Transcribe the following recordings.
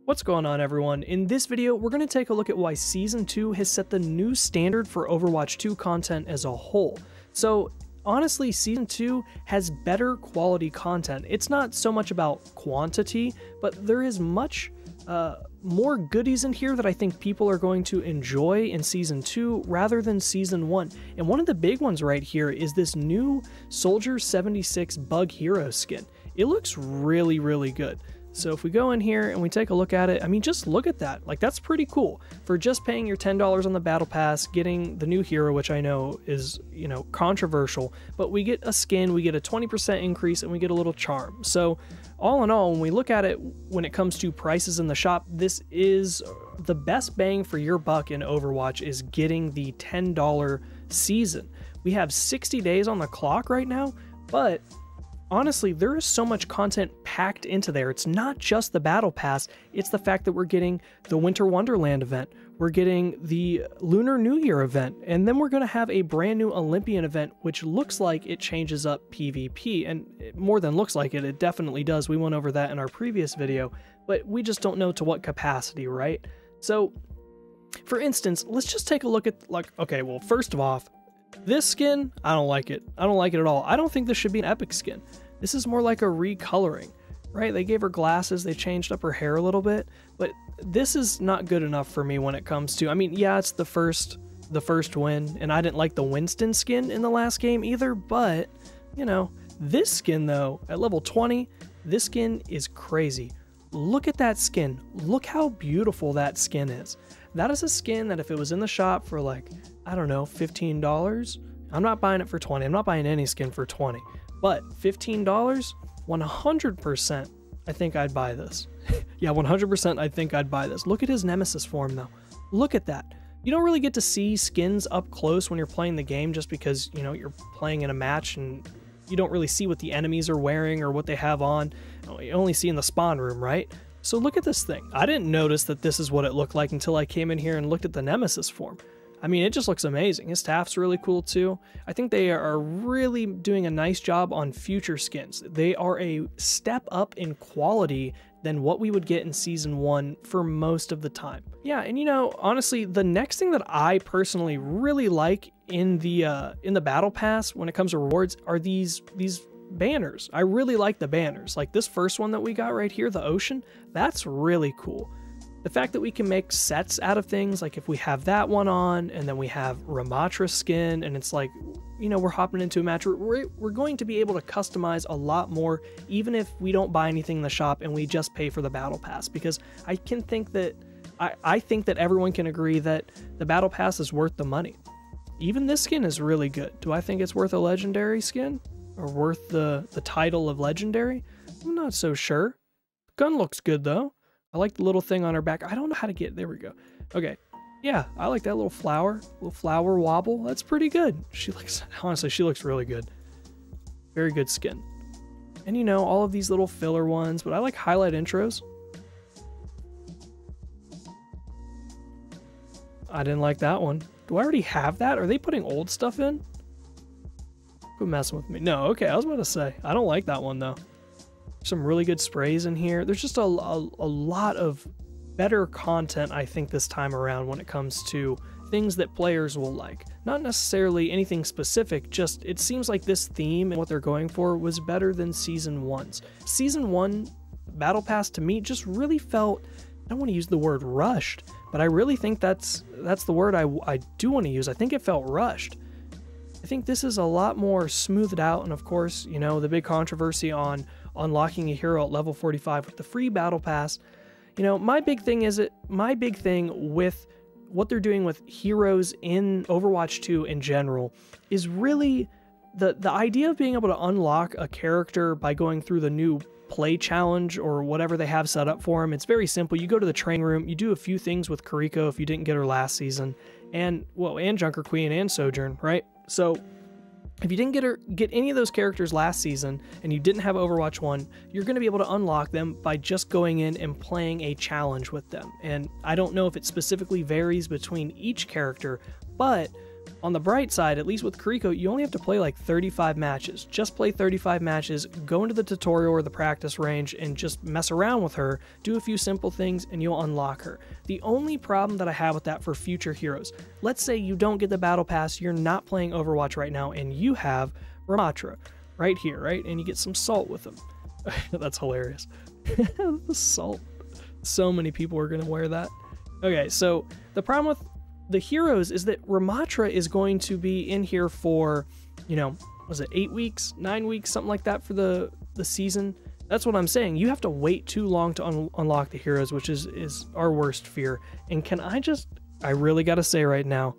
What's going on, everyone? In this video, we're going to take a look at why Season 2 has set the new standard for Overwatch 2 content as a whole. So, honestly, Season 2 has better quality content. It's not so much about quantity, but there is much more goodies in here that I think people are going to enjoy in Season 2 rather than Season 1. And one of the big ones right here is this new Soldier 76 Bug Hero skin. It looks really, really good. So if we go in here and we take a look at it, I mean, just look at that. Like, that's pretty cool. For just paying your $10 on the Battle Pass, getting the new hero, which I know is, controversial, but we get a skin, we get a 20% increase, and we get a little charm. So all in all, when we look at it, when it comes to prices in the shop, this is the best bang for your buck in Overwatch, is getting the $10 season. We have 60 days on the clock right now, but honestly, there is so much content packed into there. It's not just the Battle Pass, it's the fact that we're getting the Winter Wonderland event, we're getting the Lunar New Year event, and then we're going to have a brand new Olympian event, which looks like it changes up PvP, and more than looks like it definitely does. We went over that in our previous video, but we just don't know to what capacity, right? So, for instance, let's just take a look at, okay, well, first of all, this skin, I don't like it. I don't like it at all. I don't think this should be an epic skin. This is more like a recoloring, right? They gave her glasses, they changed up her hair a little bit, but this is not good enough for me when it comes to, I mean, yeah, it's the first win, and I didn't like the Winston skin in the last game either, but, this skin though, at level 20, this skin is crazy. Look at that skin. Look how beautiful that skin is. That is a skin that if it was in the shop for like, I don't know, $15, I'm not buying it for 20. I'm not buying any skin for 20. But $15, 100%, I think I'd buy this. Yeah, 100% I think I'd buy this. Look at his Nemesis form though. Look at that. You don't really get to see skins up close when you're playing the game just because, you're playing in a match and you don't really see what the enemies are wearing or what they have on. You only see in the spawn room, right? So look at this thing. I didn't notice that this is what it looked like until I came in here and looked at the Nemesis form. I mean, it just looks amazing. His staff's really cool too. I think they are really doing a nice job on future skins. They are a step up in quality than what we would get in Season 1 for most of the time. Yeah, and honestly, the next thing that I personally really like in the Battle Pass when it comes to rewards are these banners. I really like the banners. Like this first one that we got right here, the ocean, that's really cool. The fact that we can make sets out of things, like if we have that one on, and then we have Ramatra skin, and it's like, we're hopping into a match, we're going to be able to customize a lot more, even if we don't buy anything in the shop and we just pay for the Battle Pass, because I think that everyone can agree that the Battle Pass is worth the money. Even this skin is really good. Do I think it's worth a legendary skin? Or worth the title of legendary? I'm not so sure. Gun looks good though. I like the little thing on her back. I don't know how to get, there we go. Okay, yeah, I like that little flower wobble. That's pretty good. Honestly, she looks really good. Very good skin. And all of these little filler ones, but I like highlight intros. I didn't like that one. Do I already have that? Are they putting old stuff in? Quit messing with me. No, okay, I was about to say, I don't like that one though. Some really good sprays in here. There's just a lot of better content, I think, this time around when it comes to things that players will like. Not necessarily anything specific, just it seems like this theme and what they're going for was better than Season 1's. Season 1 Battle Pass to me just really felt, I don't want to use the word rushed, but I really think that's the word I do want to use. I think it felt rushed. I think this is a lot more smoothed out, and of course, the big controversy on unlocking a hero at level 45 with the free Battle Pass. My big thing with what they're doing with heroes in Overwatch 2 in general is really the idea of being able to unlock a character by going through the new play challenge or whatever they have set up for him. It's very simple. You go to the training room, you do a few things with Kariko if you didn't get her last season, and Junker Queen and Sojourn, right? So if you didn't get any of those characters last season and you didn't have Overwatch 1, you're going to be able to unlock them by just going in and playing a challenge with them. And I don't know if it specifically varies between each character, but On the bright side, at least with Kiriko, you only have to play like 35 matches. Just play 35 matches, go into the tutorial or the practice range and just mess around with her, do a few simple things, and you'll unlock her. The only problem that I have with that for future heroes, let's say you don't get the battle pass, you're not playing Overwatch right now, and you have Ramatra right here, right? And you get some salt with them. That's hilarious. The salt. So many people are going to wear that. Okay, so the problem with the heroes is that Ramatra is going to be in here for, you know, was it 8 weeks, 9 weeks, something like that for the season. That's what I'm saying. You have to wait too long to unlock the heroes, which is our worst fear. And can I really got to say right now,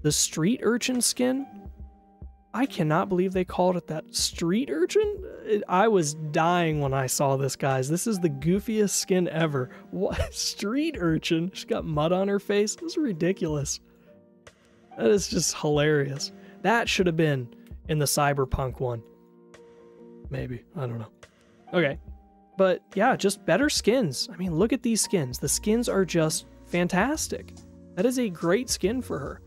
the street urchin skin, I cannot believe they called it that. Street urchin? I was dying when I saw this, guys. This is the goofiest skin ever. What? Street urchin? She's got mud on her face? This is ridiculous. That is just hilarious. That should have been in the Cyberpunk one. Maybe. I don't know. Okay. But yeah, just better skins. I mean, look at these skins. The skins are just fantastic. That is a great skin for her.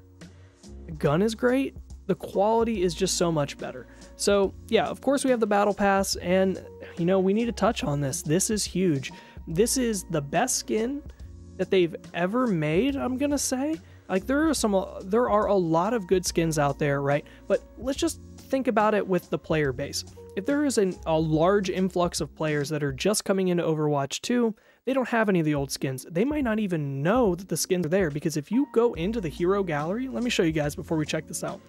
The gun is great. The quality is just so much better. So yeah, of course we have the battle pass, and you know, we need to touch on this. This is huge. This is the best skin that they've ever made, I'm gonna say. Like there are a lot of good skins out there, right? But let's just think about it with the player base. If there is a large influx of players that are just coming into Overwatch 2, they don't have any of the old skins. They might not even know that the skins are there, because if you go into the hero gallery, let me show you guys before we check this out.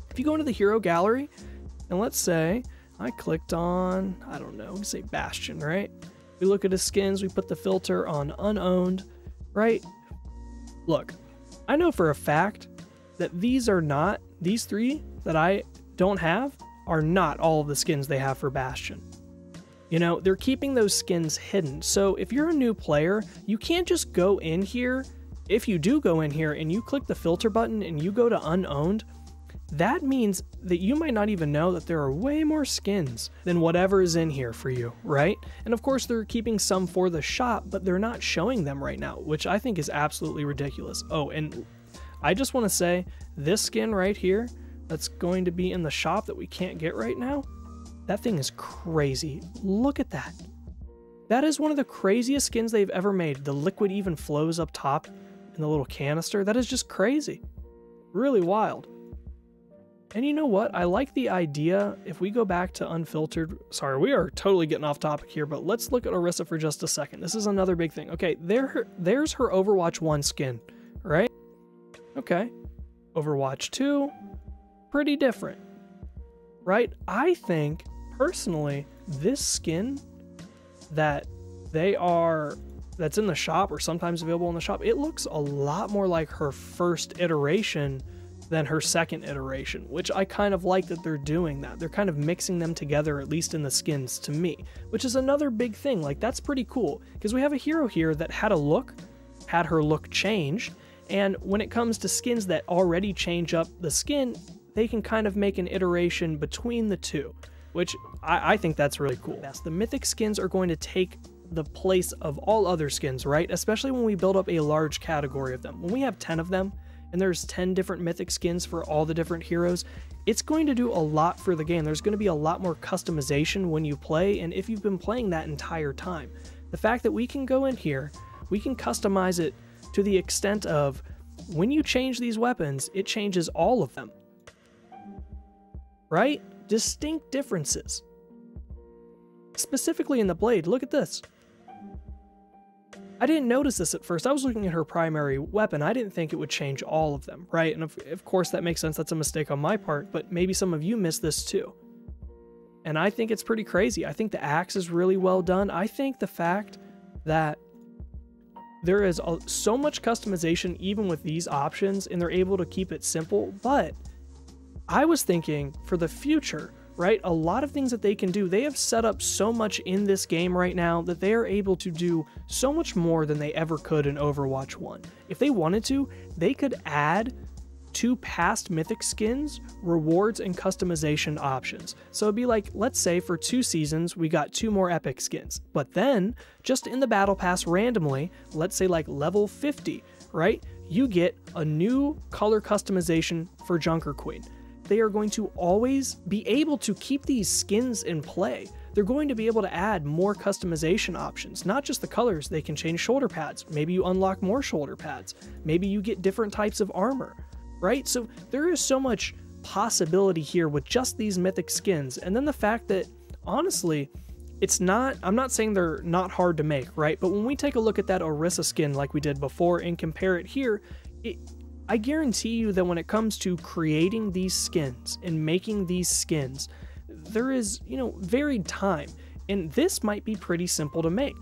If you go into the hero gallery, and let's say I clicked on, I don't know, we say Bastion, right? We look at his skins, we put the filter on unowned, right? Look, I know for a fact that these three that I don't have are not all of the skins they have for Bastion. You know, they're keeping those skins hidden. So if you're a new player, you can't just go in here. If you do go in here and you click the filter button and you go to unowned, that means that you might not even know that there are way more skins than whatever is in here for you, right? And of course they're keeping some for the shop, but they're not showing them right now, which I think is absolutely ridiculous. Oh, and I just want to say, this skin right here that's going to be in the shop that we can't get right now, that thing is crazy. Look at that. That is one of the craziest skins they've ever made. The liquid even flows up top in the little canister. That is just crazy. Really wild. And you know what? I like the idea, if we go back to unfiltered, sorry, we are totally getting off topic here, but let's look at Orisa for just a second. This is another big thing. Okay, there's her Overwatch 1 skin, right? Okay. Overwatch 2, pretty different, right? I think, personally, this skin that's in the shop or sometimes available in the shop, it looks a lot more like her first iteration than her second iteration, which I kind of like that they're doing that. They're kind of mixing them together, at least in the skins to me, which is another big thing. Like, that's pretty cool, because we have a hero here that had her look changed, and when it comes to skins that already change up the skin, they can kind of make an iteration between the two, which I think that's really cool. The mythic skins are going to take the place of all other skins, right? Especially when we build up a large category of them. When we have 10 of them, and there's 10 different mythic skins for all the different heroes, it's going to do a lot for the game. There's going to be a lot more customization when you play, and if you've been playing that entire time. The fact that we can go in here, we can customize it to the extent of, when you change these weapons, it changes all of them. Right? Distinct differences. Specifically in the blade, look at this. I didn't notice this at first. I was looking at her primary weapon. I didn't think it would change all of them, right? And of course that makes sense. That's a mistake on my part, but maybe some of you missed this too. And I think it's pretty crazy. I think the axe is really well done. I think the fact that there is so much customization even with these options, and they're able to keep it simple, but I was thinking for the future, right? A lot of things that they can do, they have set up so much in this game right now that they are able to do so much more than they ever could in Overwatch 1. If they wanted to, they could add to past mythic skins, rewards, and customization options. So it'd be like, let's say for 2 seasons, we got 2 more epic skins, but then just in the battle pass randomly, let's say like level 50, right? You get a new color customization for Junker Queen. They are going to always be able to keep these skins in play. They're going to be able to add more customization options, not just the colors. They can change shoulder pads. Maybe you unlock more shoulder pads. Maybe you get different types of armor, right? So there is so much possibility here with just these mythic skins. And then the fact that, honestly, I'm not saying they're not hard to make, right? But when we take a look at that Orisa skin like we did before and compare it here, I guarantee you that when it comes to creating these skins and making these skins, there is, varied time, and this might be pretty simple to make,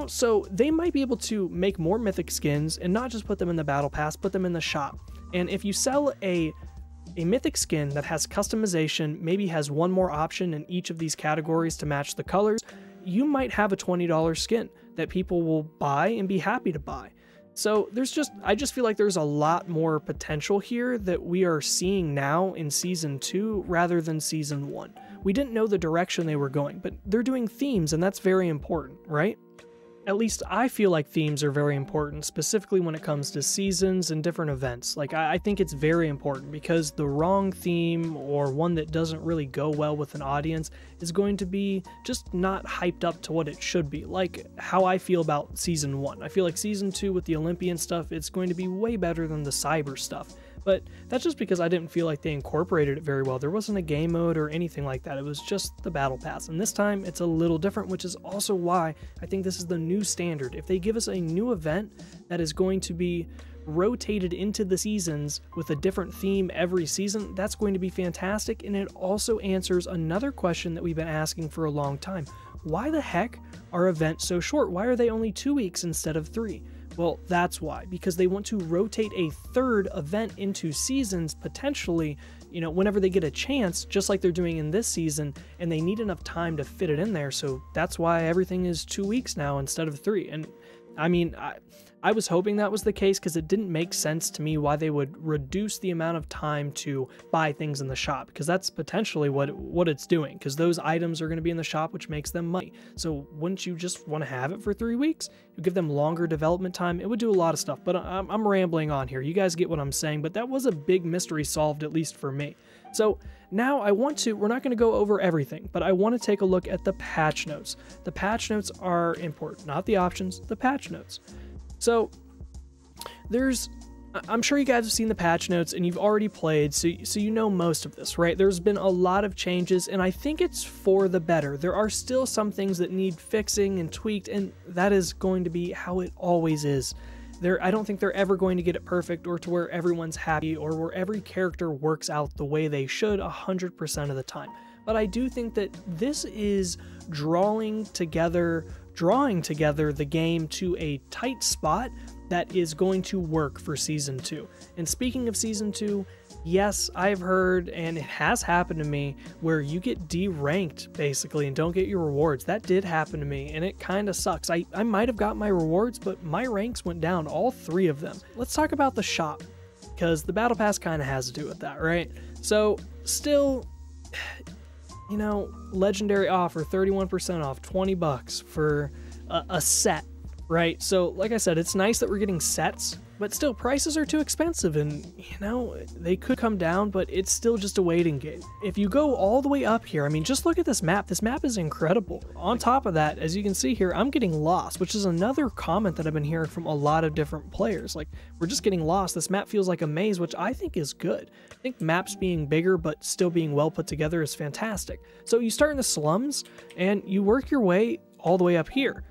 so they might be able to make more mythic skins and not just put them in the battle pass, put them in the shop. And if you sell a mythic skin that has customization, maybe has one more option in each of these categories to match the colors, you might have a $20 skin that people will buy and be happy to buy. So I just feel like there's a lot more potential here that we are seeing now in Season 2 rather than Season 1. We didn't know the direction they were going, but they're doing themes, and that's very important, right? At least I feel like themes are very important, specifically when it comes to seasons and different events. Like, I think it's very important because the wrong theme or one that doesn't really go well with an audience is going to be just not hyped up to what it should be. Like how I feel about Season 1. I feel like Season 2 with the Olympian stuff, it's going to be way better than the cyber stuff. But that's just because I didn't feel like they incorporated it very well. There wasn't a game mode or anything like that. It was just the battle pass. And this time it's a little different, which is also why I think this is the new standard. If they give us a new event that is going to be rotated into the seasons with a different theme every season, that's going to be fantastic. And it also answers another question that we've been asking for a long time. Why the heck are events so short? Why are they only 2 weeks instead of 3? Well, that's why, because they want to rotate a third event into seasons potentially, whenever they get a chance, just like they're doing in this season, and they need enough time to fit it in there. So that's why everything is 2 weeks now instead of 3. And I mean, I was hoping that was the case because it didn't make sense to me why they would reduce the amount of time to buy things in the shop, because that's potentially what it's doing, because those items are going to be in the shop, which makes them money. So wouldn't you just want to have it for 3 weeks? You give them longer development time. It would do a lot of stuff, but I'm rambling on here. You guys get what I'm saying, but that was a big mystery solved, at least for me. So now we're not going to go over everything, but I want to take a look at the patch notes. The patch notes are important, not the options, the patch notes. So I'm sure you guys have seen the patch notes and you've already played, so you know most of this, right? There's been a lot of changes, and I think it's for the better. There are still some things that need fixing and tweaked, and that is going to be how it always is. I don't think they're ever going to get it perfect or to where everyone's happy or where every character works out the way they should 100% of the time. But I do think that this is drawing together the game to a tight spot that is going to work for Season 2. And speaking of Season 2, yes, I've heard, and it has happened to me, where you get deranked, basically, and don't get your rewards. That did happen to me, and it kind of sucks. I might have got my rewards, but my ranks went down, all 3 of them. Let's talk about the shop, because the Battle Pass kind of has to do with that, right? So, still, legendary offer, 31% off, 20 bucks for a set. Right, so like I said, it's nice that we're getting sets, but still prices are too expensive, and they could come down, but it's still just a waiting game. If you go all the way up here, I mean, just look at this map. This map is incredible. On top of that, as you can see here, I'm getting lost, which is another comment that I've been hearing from a lot of different players. Like, we're just getting lost. This map feels like a maze, which I think is good. I think maps being bigger but still being well put together is fantastic. So you start in the slums and you work your way all the way up here.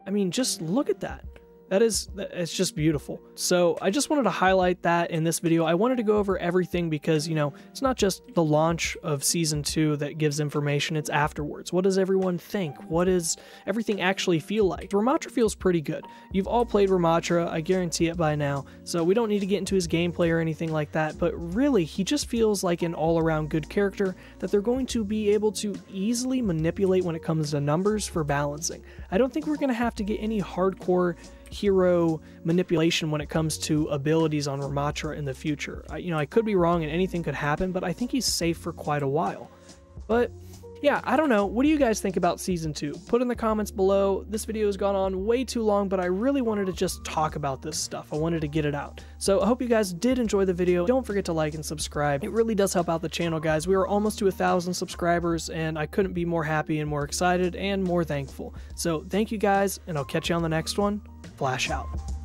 I mean, just look at that. It's just beautiful. So I just wanted to highlight that in this video. I wanted to go over everything because, it's not just the launch of Season 2 that gives information, it's afterwards. What does everyone think? What does everything actually feel like? Ramattra feels pretty good. You've all played Ramattra, I guarantee it by now, so we don't need to get into his gameplay or anything like that, but really, he just feels like an all-around good character that they're going to be able to easily manipulate when it comes to numbers for balancing. I don't think we're going to have to get any hardcore hero manipulation when it comes to abilities on Ramattra in the future. I could be wrong and anything could happen, but I think he's safe for quite a while. But yeah, I don't know. What do you guys think about Season 2? Put in the comments below. This video has gone on way too long, but I really wanted to just talk about this stuff. I wanted to get it out. So I hope you guys did enjoy the video. Don't forget to like and subscribe. It really does help out the channel, guys. We are almost to 1,000 subscribers, and I couldn't be more happy and more excited and more thankful. So thank you guys, and I'll catch you on the next one. Flash out.